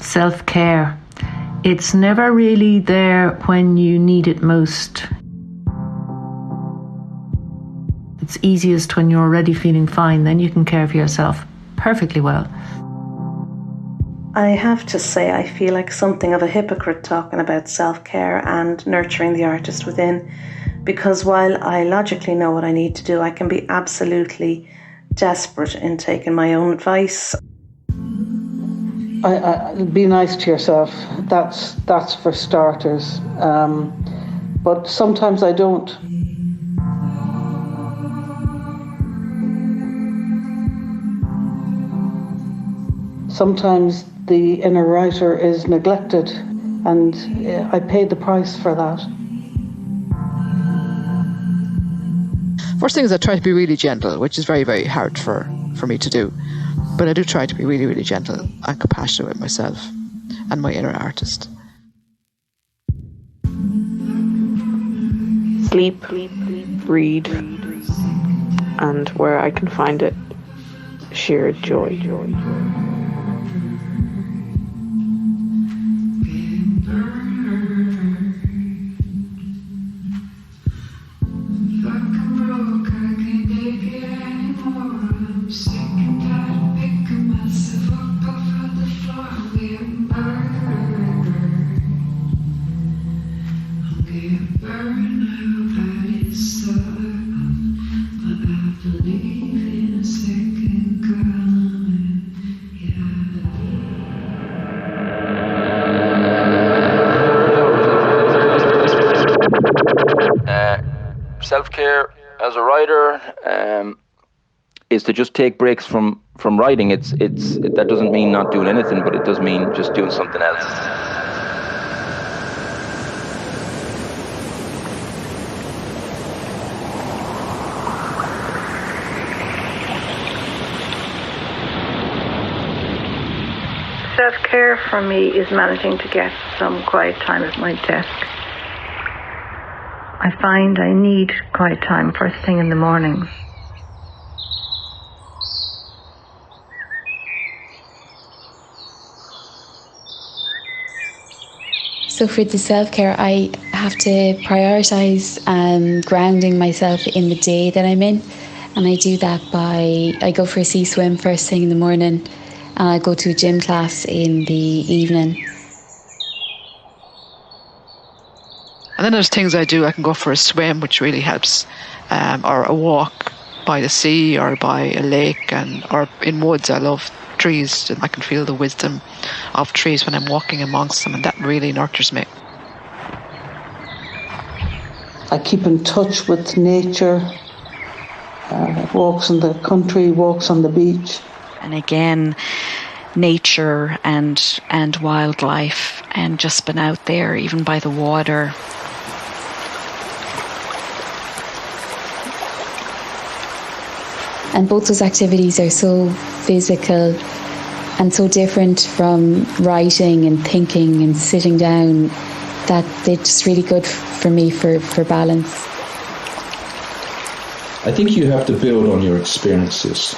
Self-care. It's never really there when you need it most. It's easiest when you're already feeling fine, then you can care for yourself perfectly well. I have to say I feel like something of a hypocrite talking about self-care and nurturing the artist within, because while I logically know what I need to do, I can be absolutely desperate in taking my own advice. Be nice to yourself. That's for starters. But sometimes I don't. Sometimes the inner writer is neglected, and I paid the price for that. First thing is I try to be really gentle, which is very, very hard for me to do. But I do try to be really, really gentle and compassionate with myself and my inner artist. Sleep, read, and where I can find it, sheer joy. Self-care as a writer is to just take breaks from writing. That doesn't mean not doing anything, but it does mean just doing something else. Self-care for me is managing to get some quiet time at my desk. I find I need quiet time first thing in the mornings. So for the self-care, I have to prioritise grounding myself in the day that I'm in. And I do that I go for a sea swim first thing in the morning, and I go to a gym class in the evening. And then there's things I do. I can go for a swim, which really helps, or a walk by the sea or by a lake, or in woods. I love trees, and I can feel the wisdom of trees when I'm walking amongst them, and that really nurtures me. I keep in touch with nature, walks in the country, walks on the beach. And again, nature and wildlife, and just been out there, even by the water. And both those activities are so physical and so different from writing and thinking and sitting down that they're just really good for me for balance. I think you have to build on your experiences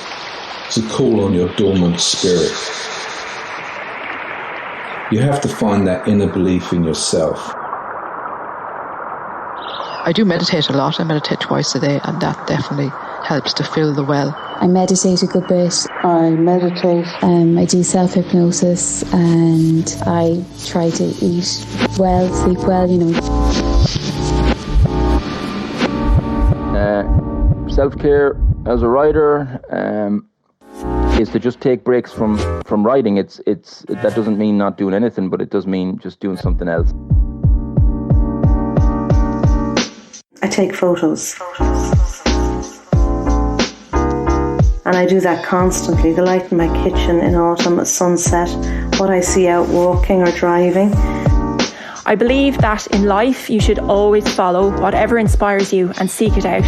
to call on your dormant spirit. You have to find that inner belief in yourself. I do meditate a lot. I meditate twice a day, and that definitely helps to fill the well. I meditate a good bit. I meditate. I do self-hypnosis, and I try to eat well, sleep well, Self-care as a writer is to just take breaks from writing. That doesn't mean not doing anything, but it does mean just doing something else. I take photos. And I do that constantly. The light in my kitchen in autumn, a sunset, what I see out walking or driving. I believe that in life you should always follow whatever inspires you and seek it out.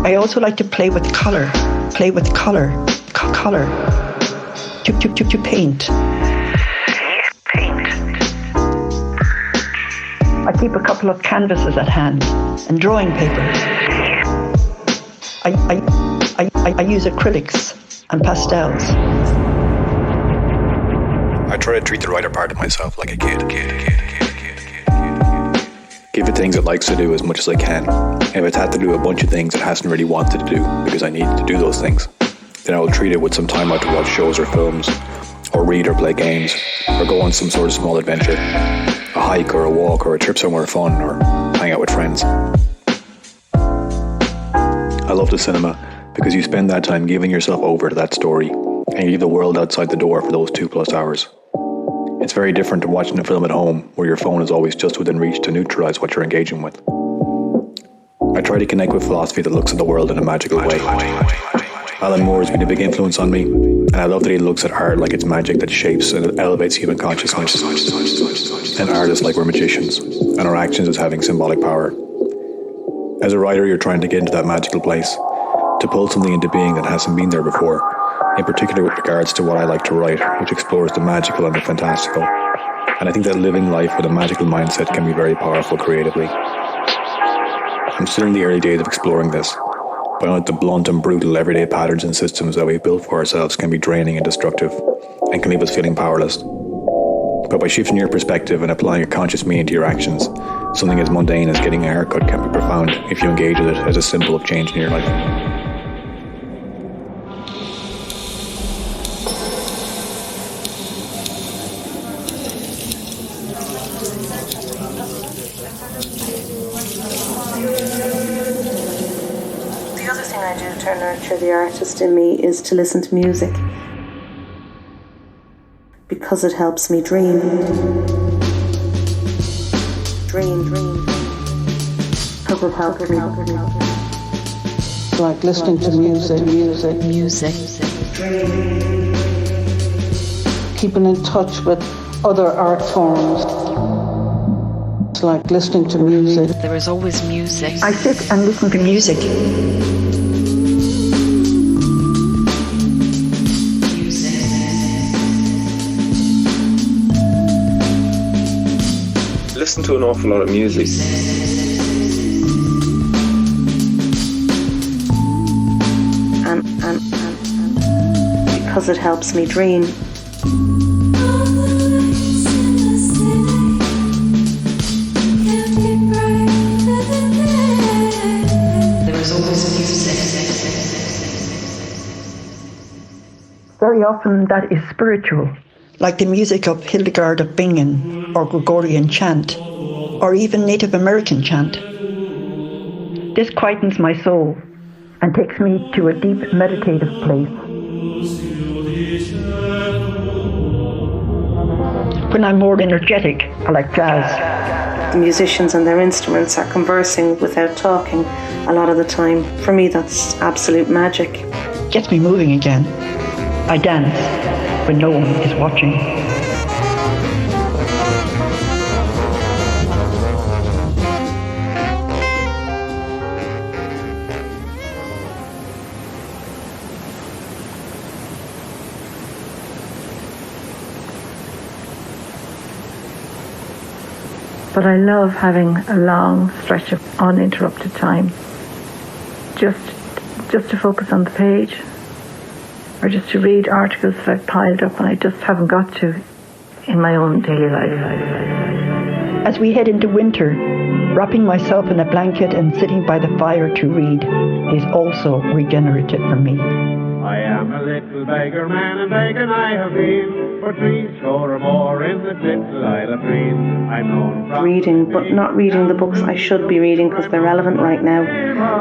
I also like to play with colour. To paint. I keep a couple of canvases at hand and drawing paper. I I use acrylics and pastels. I try to treat the writer part of myself like a kid. Give it things it likes to do as much as I can. If it's had to do a bunch of things it hasn't really wanted to do because I need to do those things, then I will treat it with some time out to watch shows or films, or read or play games, or go on some sort of small adventure, a hike or a walk or a trip somewhere fun, or hang out with friends. I love the cinema because you spend that time giving yourself over to that story and you leave the world outside the door for those 2+ hours. It's very different to watching a film at home where your phone is always just within reach to neutralise what you're engaging with. I try to connect with philosophy that looks at the world in a magical way. Alan Moore has been a big influence on me, and I love that he looks at art like it's magic that shapes and elevates human consciousness, and artists like we're magicians, and our actions as having symbolic power. As a writer, you're trying to get into that magical place, to pull something into being that hasn't been there before, in particular with regards to what I like to write, which explores the magical and the fantastical. And I think that living life with a magical mindset can be very powerful creatively. I'm still in the early days of exploring this, but I know that the blunt and brutal everyday patterns and systems that we've built for ourselves can be draining and destructive, and can leave us feeling powerless. But by shifting your perspective and applying a conscious meaning to your actions, something as mundane as getting a haircut can be profound if you engage with it as a symbol of change in your life. Nurture the artist in me is to listen to music because it helps me dream. Because it helps me. Like listening to music. Keeping in touch with other art forms. It's like listening to music. There is always music. I sit and listen to music. Listen to an awful lot of music. And because it helps me dream. There is always music. Very often that is spiritual, like the music of Hildegard of Bingen, or Gregorian chant, or even Native American chant. This quietens my soul and takes me to a deep meditative place. When I'm more energetic, I like jazz. The musicians and their instruments are conversing without talking a lot of the time. For me, that's absolute magic. Gets me moving again. I dance when no one is watching. But I love having a long stretch of uninterrupted time. Just to focus on the page, or just to read articles that I've piled up and I just haven't got to in my own daily life. As we head into winter, wrapping myself in a blanket and sitting by the fire to read is also regenerative for me. I am a little beggar man, and begging I have been for 3 score or more in the little Isle of Green. I'm known from reading, but not reading the books I should be reading because they're relevant right now.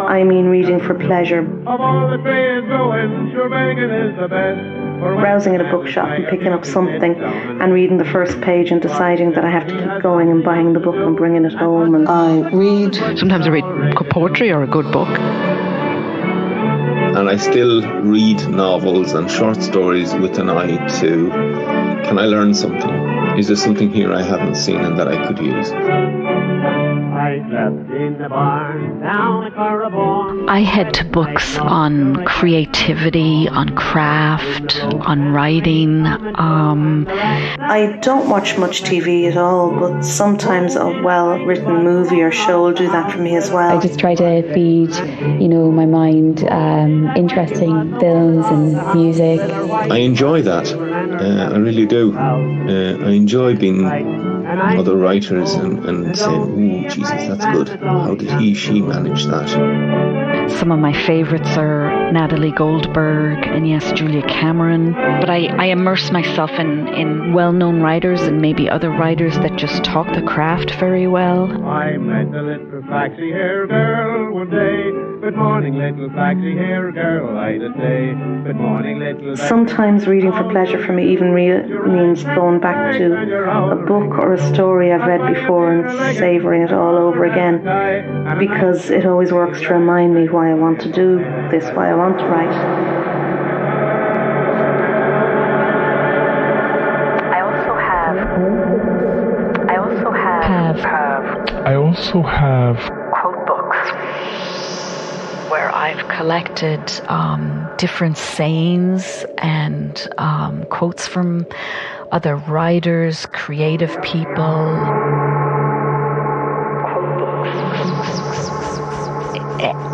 I mean reading for pleasure. Of all the trades going, sure begging is the best. Browsing at a bookshop and picking up something and reading the first page and deciding that I have to keep going and buying the book and bringing it home. And I read. Sometimes I read poetry or a good book. And I still read novels and short stories with an eye to, can I learn something? Is there something here I haven't seen and that I could use? I head to books on creativity, on craft, on writing. I don't watch much TV at all, but sometimes a well-written movie or show will do that for me as well. I just try to feed, my mind interesting films and music. I enjoy that. I really do. I enjoy being other writers and saying, "Ooh, Jesus, that's good. How did she manage that?" Some of my favourites are Natalie Goldberg and yes, Julia Cameron. But I immerse myself in well-known writers and maybe other writers that just talk the craft very well. I met a little flaxy hair girl one day. Good morning, little flaxy hair girl, I'd say. Good morning, little. Sometimes reading for pleasure for me even means going back to a book or a story I've read before and savouring it all over again, because it always works to remind me why I want to do this, why I want to write. I also have quote books where I've collected different sayings and quotes from other writers, creative people.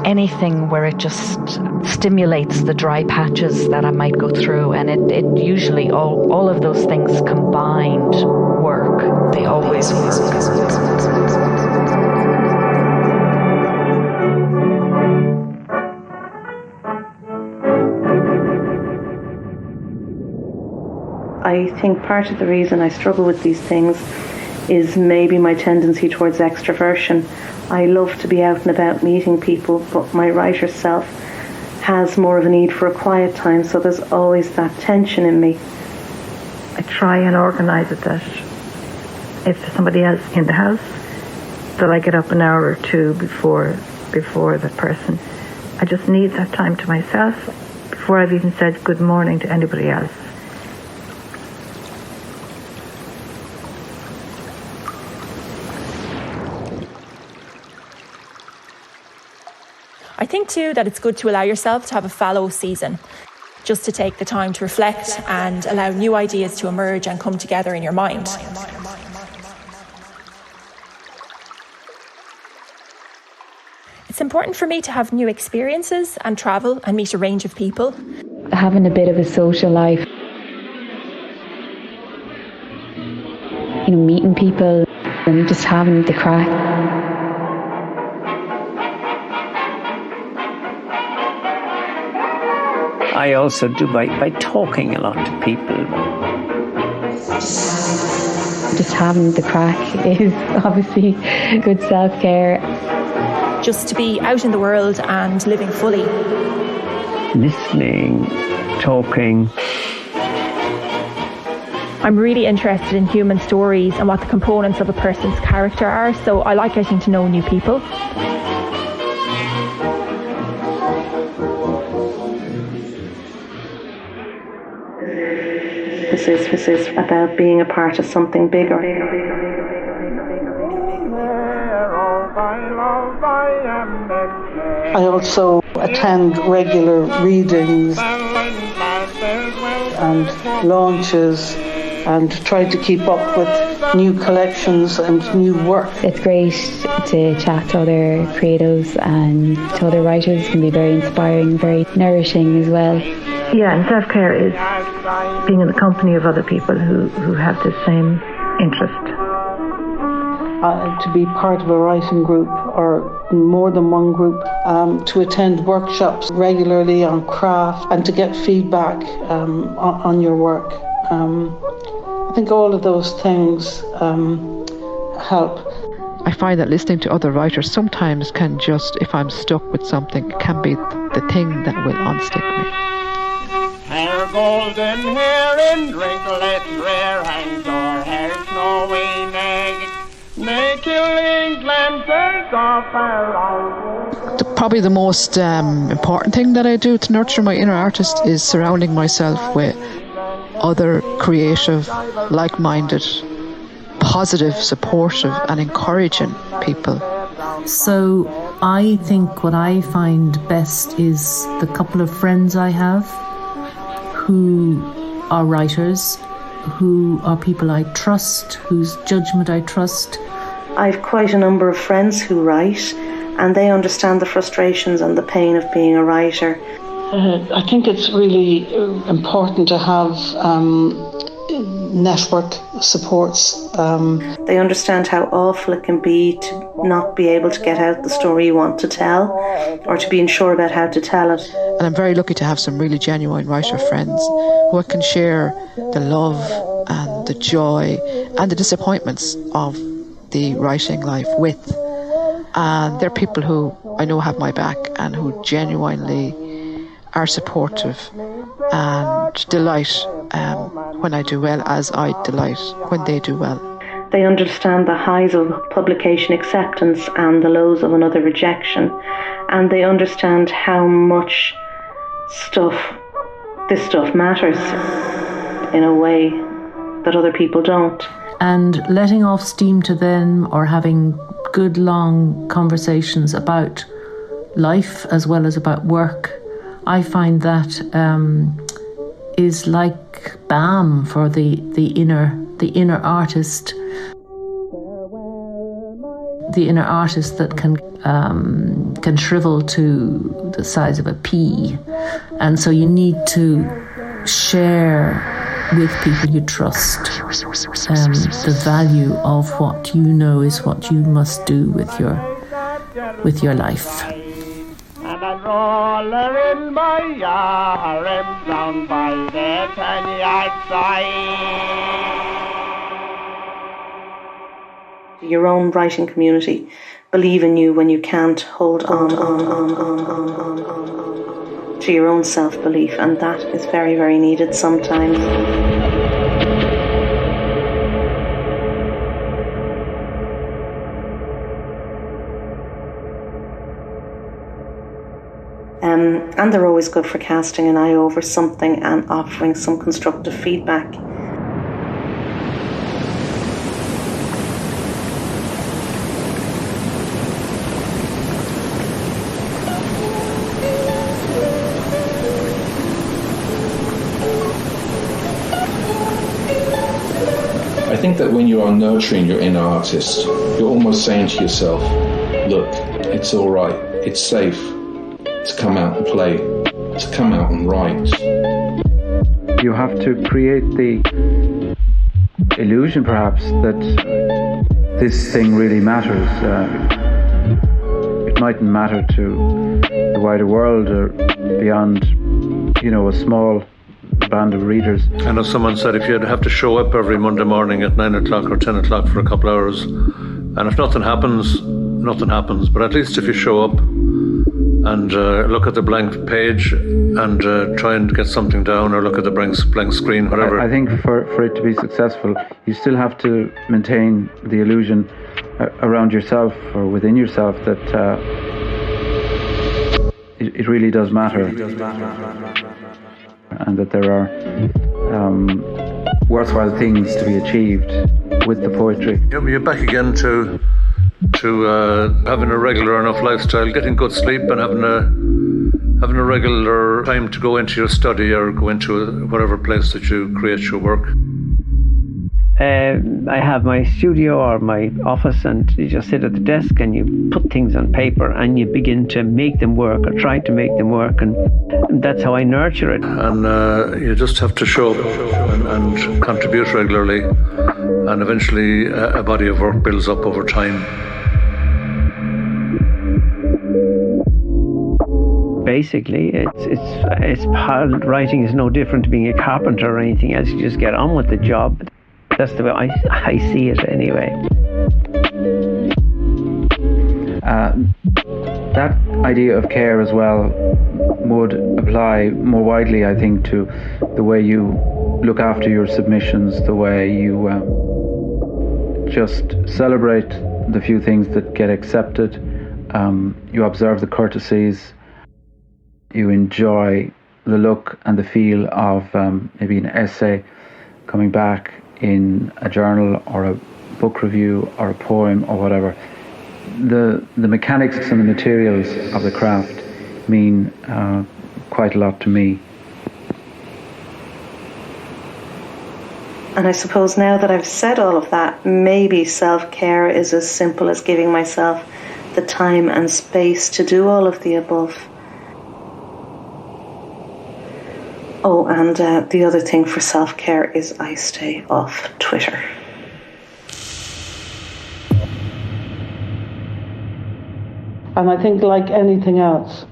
Anything where it just stimulates the dry patches that I might go through, and it usually all of those things combined work. They always work. I think part of the reason I struggle with these things is maybe my tendency towards extroversion. I love to be out and about meeting people, but my writer self has more of a need for a quiet time, so there's always that tension in me. I try and organise it that if there's somebody else in the house, that I get up an hour or two before the person. I just need that time to myself before I've even said good morning to anybody else. I think too that it's good to allow yourself to have a fallow season, just to take the time to reflect and allow new ideas to emerge and come together in your mind. It's important for me to have new experiences and travel and meet a range of people. Having a bit of a social life, meeting people and just having the crack. I also do by talking a lot to people. Just having the crack is obviously good self-care. Just to be out in the world and living fully. Listening, talking. I'm really interested in human stories and what the components of a person's character are, so I like getting to know new people. This is about being a part of something bigger. I also attend regular readings and launches and try to keep up with new collections and new work. It's great to chat to other creatives and to other writers. It can be very inspiring, very nourishing as well. Yeah, and self-care is being in the company of other people who have the same interest. To be part of a writing group or more than one group, to attend workshops regularly on craft and to get feedback on your work. I think all of those things help. I find that listening to other writers sometimes can just, if I'm stuck with something, can be the thing that will unstick me. Hair golden hair in wrinklet rare hangs o'er hair snowy neck. Probably the most important thing that I do to nurture my inner artist is surrounding myself with other creative, like-minded, positive, supportive and encouraging people So I think what I find best is the couple of friends I have who are writers, who are people I trust, whose judgment I trust. I've quite a number of friends who write, and they understand the frustrations and the pain of being a writer. I think it's really important to have network supports. They understand how awful it can be to not be able to get out the story you want to tell, or to be unsure about how to tell it. And I'm very lucky to have some really genuine writer friends who I can share the love and the joy and the disappointments of the writing life with. And they're people who I know have my back and who genuinely are supportive and delight when I do well, as I delight when they do well. They understand the highs of publication acceptance and the lows of another rejection, and they understand how much this stuff matters in a way that other people don't. And letting off steam to them, or having good long conversations about life as well as about work, I find that is like balm for the inner artist. The inner artist that can shrivel to the size of a pea, and so you need to share with people you trust the value of what you know is what you must do with your life. And I roll her in my yard down by the 10-yard side. Your own writing community believe in you when you can't hold on to your own self-belief, and that is very, very needed sometimes. And they're always good for casting an eye over something and offering some constructive feedback. I think that when you are nurturing your inner artist, you're almost saying to yourself, look, it's all right, it's safe to come out and play, to come out and write. You have to create the illusion, perhaps, that this thing really matters. It mightn't matter to the wider world or beyond, a small band of readers. I know someone said if you'd have to show up every Monday morning at 9 o'clock or 10 o'clock for a couple of hours, and if nothing happens, nothing happens. But at least if you show up and look at the blank page and try and get something down, or look at the blank screen, whatever. I think for it to be successful, you still have to maintain the illusion around yourself or within yourself that it really does matter. And that there are worthwhile things to be achieved with the poetry. You're back again to having a regular enough lifestyle, getting good sleep, and having a regular time to go into your study or go into whatever place that you create your work. I have my studio or my office, and you just sit at the desk and you put things on paper and you begin to make them work, or try to make them work, and that's how I nurture it. And you just have to show up and contribute regularly, and eventually a body of work builds up over time. Basically, it's writing is no different to being a carpenter or anything else. You just get on with the job. That's the way I see it anyway. That idea of care as well would apply more widely, I think, to the way you look after your submissions, the way you just celebrate the few things that get accepted. You observe the courtesies. You enjoy the look and the feel of maybe an essay coming back in a journal or a book review or a poem or whatever. the mechanics and the materials of the craft mean quite a lot to me. And I suppose now that I've said all of that, maybe self-care is as simple as giving myself the time and space to do all of the above. Oh, and the other thing for self-care is I stay off Twitter. And I think, like anything else,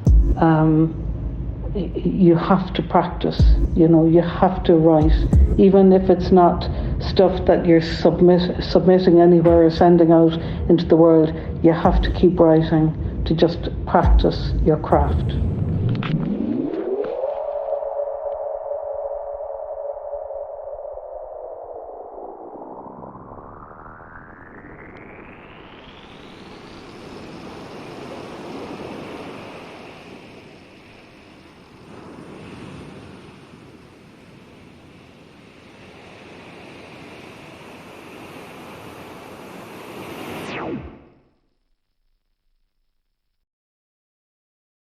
you have to practice. You have to write, even if it's not stuff that you're submitting anywhere or sending out into the world. You have to keep writing to just practice your craft.